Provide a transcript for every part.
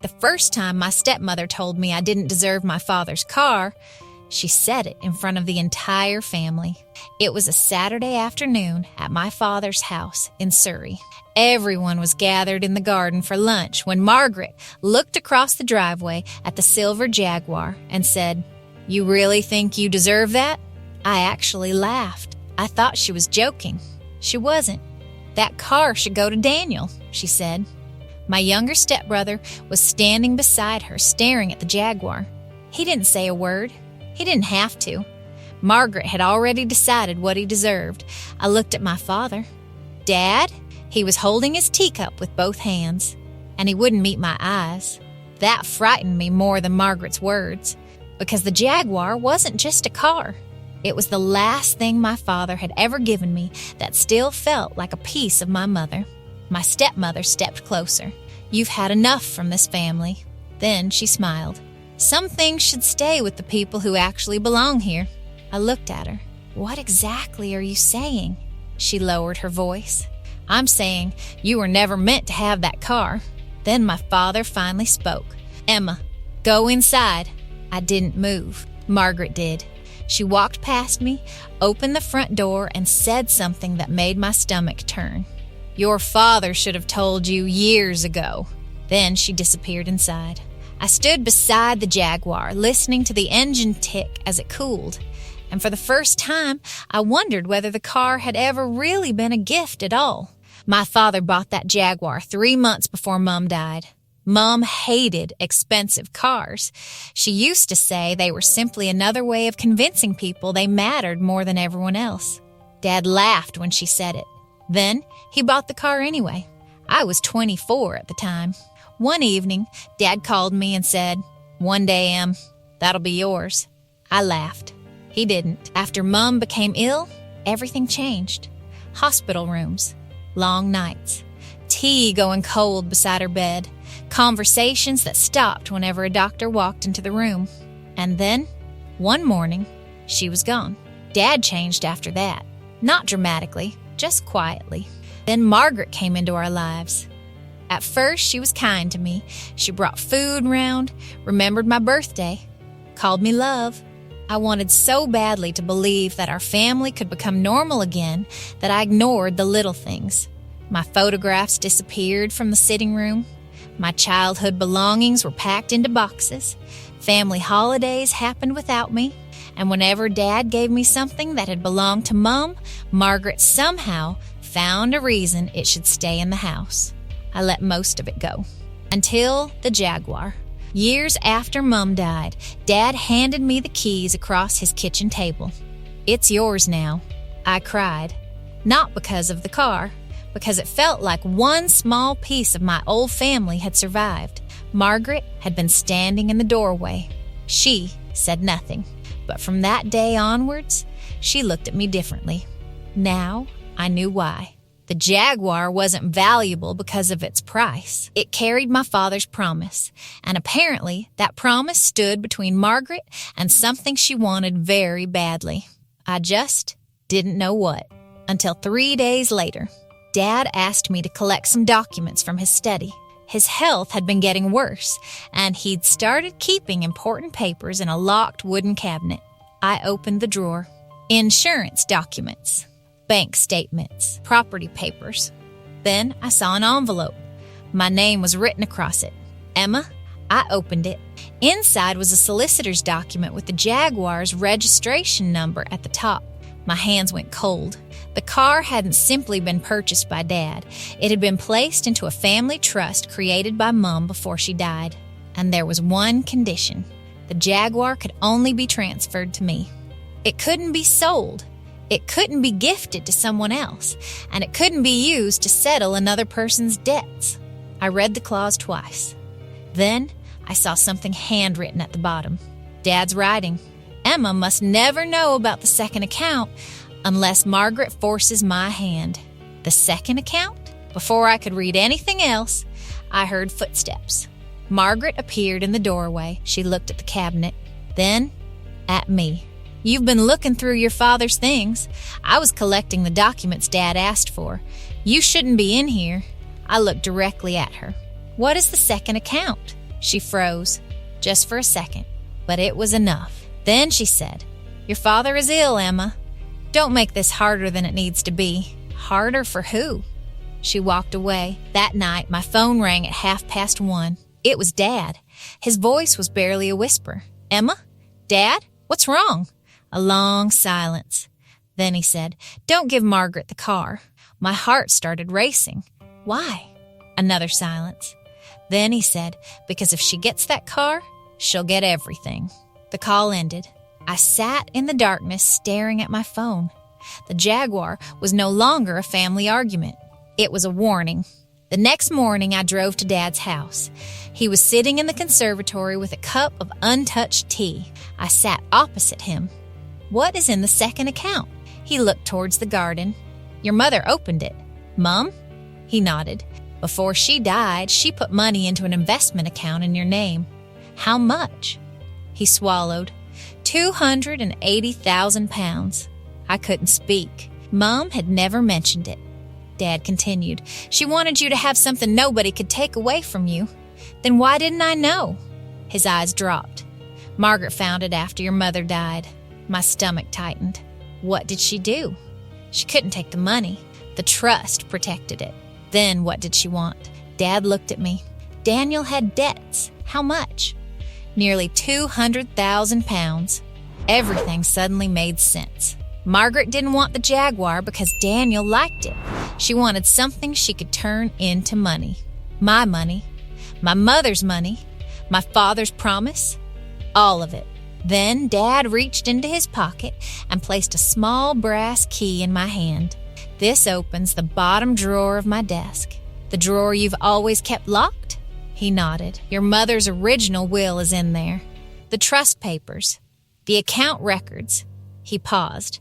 The first time my stepmother told me I didn't deserve my father's car, she said it in front of the entire family. It was a Saturday afternoon at my father's house in Surrey. Everyone was gathered in the garden for lunch when Margaret looked across the driveway at the silver Jaguar and said, "You really think you deserve that?" I actually laughed. I thought she was joking. She wasn't. "That car should go to Daniel," she said. My younger stepbrother was standing beside her, staring at the Jaguar. He didn't say a word. He didn't have to. Margaret had already decided what he deserved. I looked at my father. "Dad?" He was holding his teacup with both hands, and he wouldn't meet my eyes. That frightened me more than Margaret's words, because the Jaguar wasn't just a car. It was the last thing my father had ever given me that still felt like a piece of my mother. My stepmother stepped closer. "You've had enough from this family." Then she smiled. "Some things should stay with the people who actually belong here." I looked at her. "What exactly are you saying?" She lowered her voice. "I'm saying you were never meant to have that car." Then my father finally spoke. "Emma, go inside." I didn't move. Margaret did. She walked past me, opened the front door, and said something that made my stomach turn. "Your father should have told you years ago." Then she disappeared inside. I stood beside the Jaguar, listening to the engine tick as it cooled. And for the first time, I wondered whether the car had ever really been a gift at all. My father bought that Jaguar 3 months before Mom died. Mom hated expensive cars. She used to say they were simply another way of convincing people they mattered more than everyone else. Dad laughed when she said it. Then he bought the car anyway. I was 24 at the time. One evening, Dad called me and said, "One day, Em, that'll be yours." I laughed. He didn't. After Mom became ill, everything changed. Hospital rooms, long nights, tea going cold beside her bed, conversations that stopped whenever a doctor walked into the room. And then, one morning, she was gone. Dad changed after that. Not dramatically, just quietly. Then Margaret came into our lives. At first, she was kind to me. She brought food round, remembered my birthday, called me love. I wanted so badly to believe that our family could become normal again that I ignored the little things. My photographs disappeared from the sitting room. My childhood belongings were packed into boxes. Family holidays happened without me. And whenever Dad gave me something that had belonged to Mom, Margaret somehow found a reason it should stay in the house. I let most of it go. Until the Jaguar. Years after Mom died, Dad handed me the keys across his kitchen table. "It's yours now." I cried. Not because of the car, because it felt like one small piece of my old family had survived. Margaret had been standing in the doorway. She said nothing, but from that day onwards, she looked at me differently. Now I knew why. The Jaguar wasn't valuable because of its price. It carried my father's promise, and apparently that promise stood between Margaret and something she wanted very badly. I just didn't know what. Until 3 days later, Dad asked me to collect some documents from his study. His health had been getting worse, and he'd started keeping important papers in a locked wooden cabinet. I opened the drawer. Insurance documents. Bank statements, property papers. Then I saw an envelope. My name was written across it. Emma. I opened it. Inside was a solicitor's document with the Jaguar's registration number at the top. My hands went cold. The car hadn't simply been purchased by Dad. It had been placed into a family trust created by Mom before she died. And there was one condition. The Jaguar could only be transferred to me. It couldn't be sold. It couldn't be gifted to someone else, and it couldn't be used to settle another person's debts. I read the clause twice. Then I saw something handwritten at the bottom. Dad's writing. Emma must never know about the second account unless Margaret forces my hand. The second account? Before I could read anything else, I heard footsteps. Margaret appeared in the doorway. She looked at the cabinet, then at me. "You've been looking through your father's things. I was collecting the documents Dad asked for. You shouldn't be in here." I looked directly at her. "What is the second account?" She froze, just for a second, but it was enough. Then she said, "Your father is ill, Emma. Don't make this harder than it needs to be." Harder for who? She walked away. That night, my phone rang at 1:30. It was Dad. His voice was barely a whisper. "Emma? Dad? What's wrong?" A long silence. Then he said, "Don't give Margaret the car." My heart started racing. "Why?" Another silence. Then he said, "Because if she gets that car, she'll get everything." The call ended. I sat in the darkness staring at my phone. The Jaguar was no longer a family argument. It was a warning. The next morning, I drove to Dad's house. He was sitting in the conservatory with a cup of untouched tea. I sat opposite him. "What is in the second account?" He looked towards the garden. "Your mother opened it." "Mom?" He nodded. "Before she died, she put money into an investment account in your name." "How much?" He swallowed. £280,000. I couldn't speak. Mom had never mentioned it. Dad continued, "She wanted you to have something nobody could take away from you. Then why didn't I know?" His eyes dropped. "Margaret found it after your mother died." My stomach tightened. What did she do? She couldn't take the money. The trust protected it. Then what did she want? Dad looked at me. Daniel had debts. How much? Nearly £200,000. Everything suddenly made sense. Margaret didn't want the Jaguar because Daniel liked it. She wanted something she could turn into money. My money, my mother's money, my father's promise, all of it. Then Dad reached into his pocket and placed a small brass key in my hand. "This opens the bottom drawer of my desk." "The drawer you've always kept locked?" He nodded. "Your mother's original will is in there. The trust papers, the account records." He paused.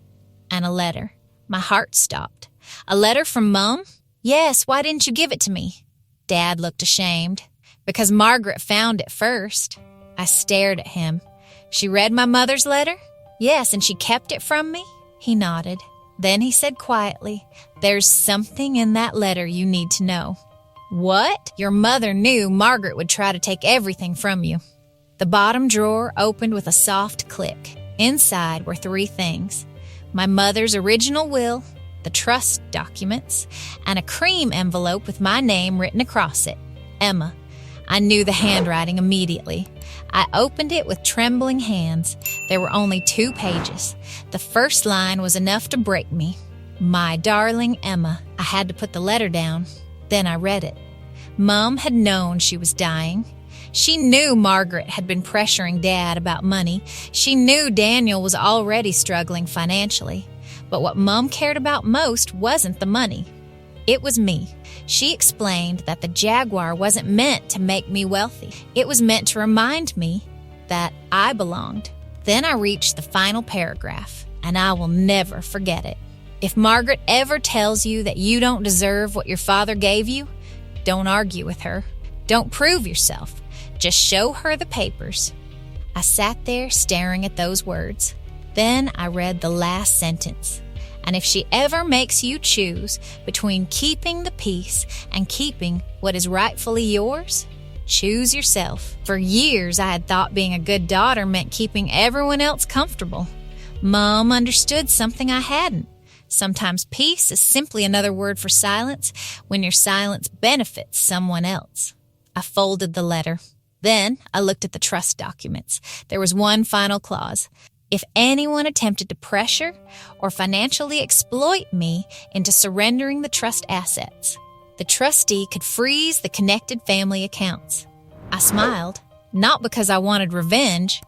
"And a letter." My heart stopped. "A letter from Mom?" "Yes, why didn't you give it to me?" Dad looked ashamed. "Because Margaret found it first." I stared at him. "She read my mother's letter?" "Yes, and she kept it from me?" He nodded. Then he said quietly, "There's something in that letter you need to know." "What?" "Your mother knew Margaret would try to take everything from you." The bottom drawer opened with a soft click. Inside were 3 things: my mother's original will, the trust documents, and a cream envelope with my name written across it. Emma. I knew the handwriting immediately. I opened it with trembling hands. There were only 2 pages. The first line was enough to break me. "My darling Emma." I had to put the letter down. Then I read it. Mom had known she was dying. She knew Margaret had been pressuring Dad about money. She knew Daniel was already struggling financially. But what Mom cared about most wasn't the money. It was me. She explained that the Jaguar wasn't meant to make me wealthy. It was meant to remind me that I belonged. Then I reached the final paragraph, and I will never forget it. "If Margaret ever tells you that you don't deserve what your father gave you, don't argue with her. Don't prove yourself. Just show her the papers." I sat there staring at those words. Then I read the last sentence. "And if she ever makes you choose between keeping the peace and keeping what is rightfully yours, choose yourself." For years, I had thought being a good daughter meant keeping everyone else comfortable. Mom understood something I hadn't. Sometimes peace is simply another word for silence when your silence benefits someone else. I folded the letter. Then I looked at the trust documents. There was one final clause. If anyone attempted to pressure or financially exploit me into surrendering the trust assets, the trustee could freeze the connected family accounts. I smiled, not because I wanted revenge,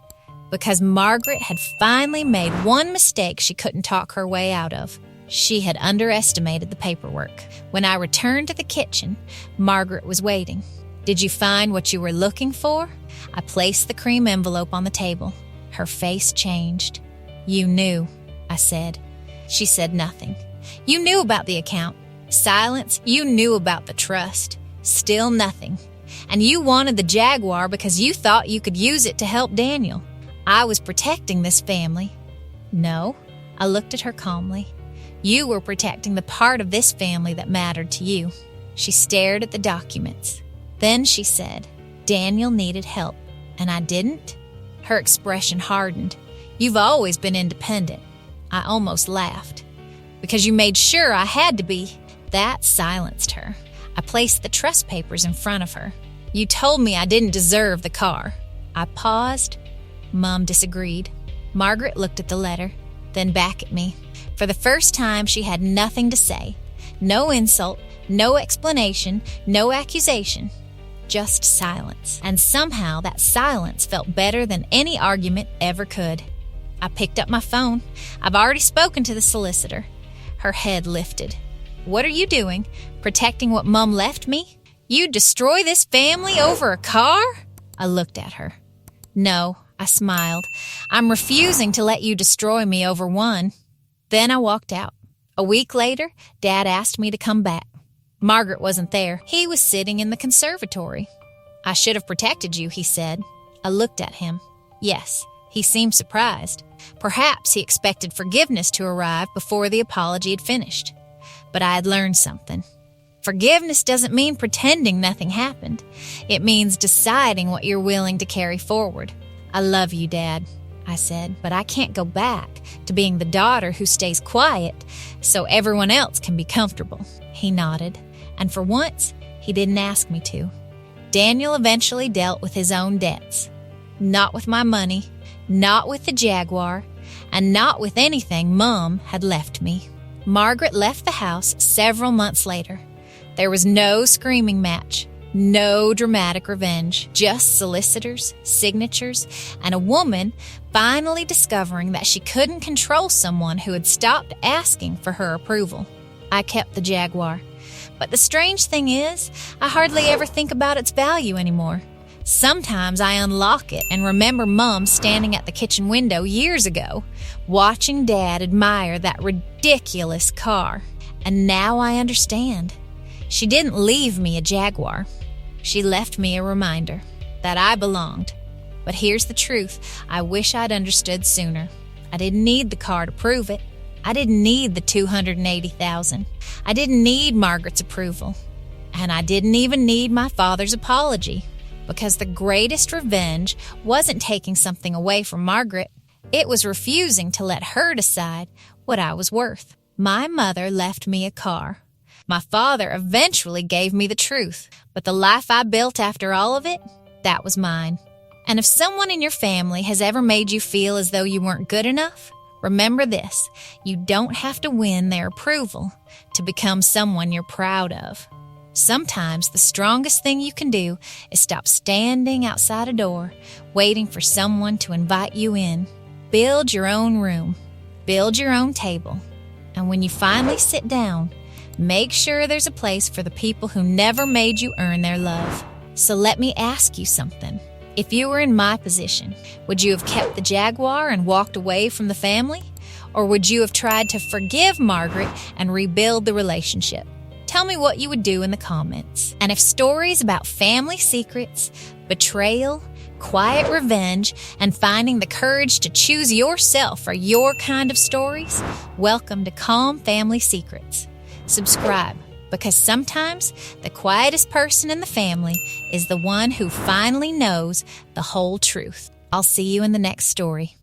because Margaret had finally made one mistake she couldn't talk her way out of. She had underestimated the paperwork. When I returned to the kitchen, Margaret was waiting. "Did you find what you were looking for?" I placed the cream envelope on the table. Her face changed. "You knew," I said. She said nothing. "You knew about the account. Silence, you knew about the trust. Still nothing. And you wanted the Jaguar because you thought you could use it to help Daniel. I was protecting this family." "No." I looked at her calmly. "You were protecting the part of this family that mattered to you." She stared at the documents. Then she said, Daniel needed help, and I didn't? Her expression hardened. You've always been independent. I almost laughed. Because you made sure I had to be. That silenced her. I placed the trust papers in front of her. You told me I didn't deserve the car. I paused. Mom disagreed. Margaret looked at the letter, then back at me. For the first time, she had nothing to say. No insult, no explanation, no accusation. Just silence. And somehow that silence felt better than any argument ever could. I picked up my phone. I've already spoken to the solicitor. Her head lifted. What are you doing? Protecting what Mom left me? You'd destroy this family over a car? I looked at her. No, I smiled. I'm refusing to let you destroy me over one. Then I walked out. A week later, Dad asked me to come back. Margaret wasn't there. He was sitting in the conservatory. I should have protected you, he said. I looked at him. Yes, he seemed surprised. Perhaps he expected forgiveness to arrive before the apology had finished. But I had learned something. Forgiveness doesn't mean pretending nothing happened. It means deciding what you're willing to carry forward. I love you, Dad, I said, but I can't go back to being the daughter who stays quiet so everyone else can be comfortable. He nodded, and for once, he didn't ask me to. Daniel eventually dealt with his own debts. Not with my money, not with the Jaguar, and not with anything Mom had left me. Margaret left the house several months later. There was no screaming match, no dramatic revenge, just solicitors, signatures, and a woman finally discovering that she couldn't control someone who had stopped asking for her approval. I kept the Jaguar. But the strange thing is, I hardly ever think about its value anymore. Sometimes I unlock it and remember Mom standing at the kitchen window years ago, watching Dad admire that ridiculous car. And now I understand. She didn't leave me a Jaguar. She left me a reminder that I belonged. But here's the truth I wish I'd understood sooner. I didn't need the car to prove it. I didn't need the $280,000. I didn't need Margaret's approval. And I didn't even need my father's apology. Because the greatest revenge wasn't taking something away from Margaret. It was refusing to let her decide what I was worth. My mother left me a car. My father eventually gave me the truth. But the life I built after all of it, that was mine. And if someone in your family has ever made you feel as though you weren't good enough, remember this, you don't have to win their approval to become someone you're proud of. Sometimes the strongest thing you can do is stop standing outside a door, waiting for someone to invite you in. Build your own room. Build your own table. And when you finally sit down, make sure there's a place for the people who never made you earn their love. So let me ask you something. If you were in my position, would you have kept the Jaguar and walked away from the family? Or would you have tried to forgive Margaret and rebuild the relationship? Tell me what you would do in the comments. And if stories about family secrets, betrayal, quiet revenge, and finding the courage to choose yourself are your kind of stories, welcome to Calm Family Secrets. Subscribe, because sometimes the quietest person in the family is the one who finally knows the whole truth. I'll see you in the next story.